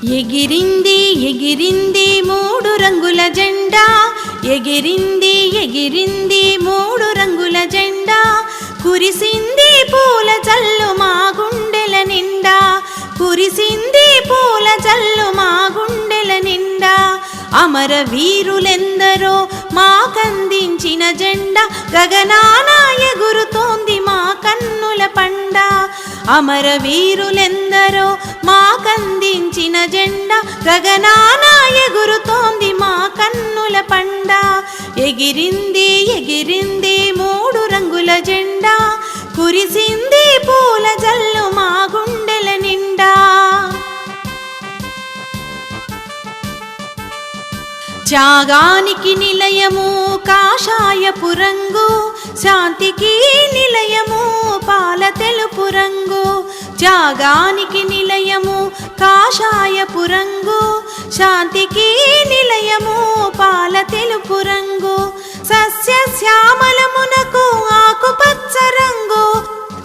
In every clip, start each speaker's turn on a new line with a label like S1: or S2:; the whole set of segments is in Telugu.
S1: ఎగిరింది ఎగిరింది మూడు రంగుల జెండా, ఎగిరింది ఎగిరింది మూడు రంగుల జెండా, కురిసింది పూల జల్లు మా గుండెల నిండా, కురిసింది పూల జల్లు మా గుండెల నిండా. అమర వీరులెందరో మాకందించిన జెండా, గగనాన ఎగురుతోంది మా కన్నుల పండ. అమర వీరులెందరో మాకందించిన జెండా, గగనాన ఎగురుతోంది మా కన్నుల పండ. ఎగిరింది ఎగిరింది మూడు రంగుల జెండా, కురిసింది పూల జల్లు మా గుండెల నిండా. త్యాగానికి నిలయము కాషాయపు రంగు, శాంతికి నిలయము పాల తెలుపు రంగు. త్యాగానికి నిలయము కాషాయపు రంగు, శాంతికి నిలయము పాల తెలుపు రంగు. సస్య శ్యామలమునకు ఆకుపచ్చ రంగు,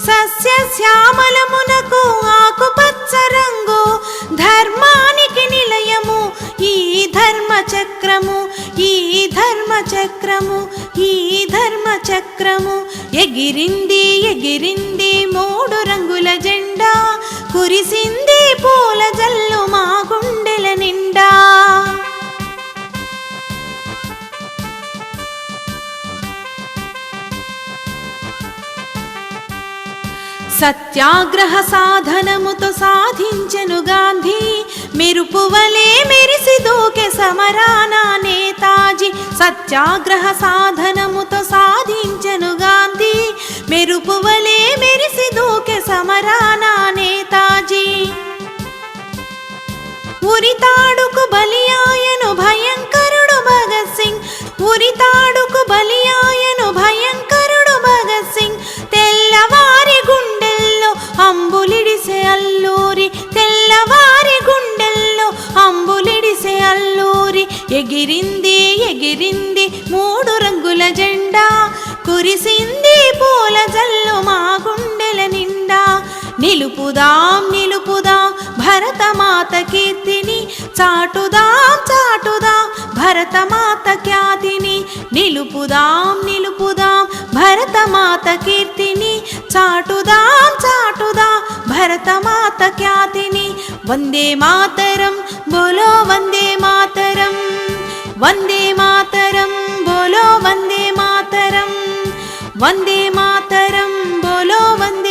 S1: సస్య శ్యామలమునకు ఆకుపచ్చ రంగు. ధర్మానికి నిలయము ఈ ధర్మ చక్రము, ఈ ధర్మ చక్రము, ఈ ధర్మ చక్రము. ఎగిరింది ఎగిరింది మూడు రంగుల జెండా, కురిసింది పూల జల్లు మా గుండెల నిండా. సత్యాగ్రహ సాధనముతో సాధించెను గాంధీ, మెరుపువలే మెరిసి దూకే సమరాన నేతాజీ. సత్యాగ్రహ సాధనముతో సాధించెను గాంధీ, మెరుపువలే మెరిసి దూకే సమరాన నేతాజీ. ఉరితాడుకు బలియాయను భయంకరుడు భగత్ సింగ్, ఉరితాడుకు బలియాయను భయంకరుడు భగత్ సింగ్. తెల్లవారి గుండెల్లో అంబులిడిసే అల్లూరి, తెల్లవారి గుండెల్లో అంబులిడిసే అల్లూరి. ఎగిరింది ఎగిరింది మూడు రంగుల జెండా, కురిసింది పూల జల్లు మా గుండెల నిండా. నిలుపుదాం నిలుపుదాం భరతమాత కీర్తిని, చాటుదాం చాటుదాం భరతమాత ఖ్యాతిని. నిలుపుదాం నిలుపుదాం భరతమాత కీర్తిని, చాటుదాం చాటుదాం భరతమాత ఖ్యాతిని. వందే మాతరం బోలో వందే మాతరం, వందే మాతరం బోలో వందే మాతరం, వందే మాతరం బోలో వందే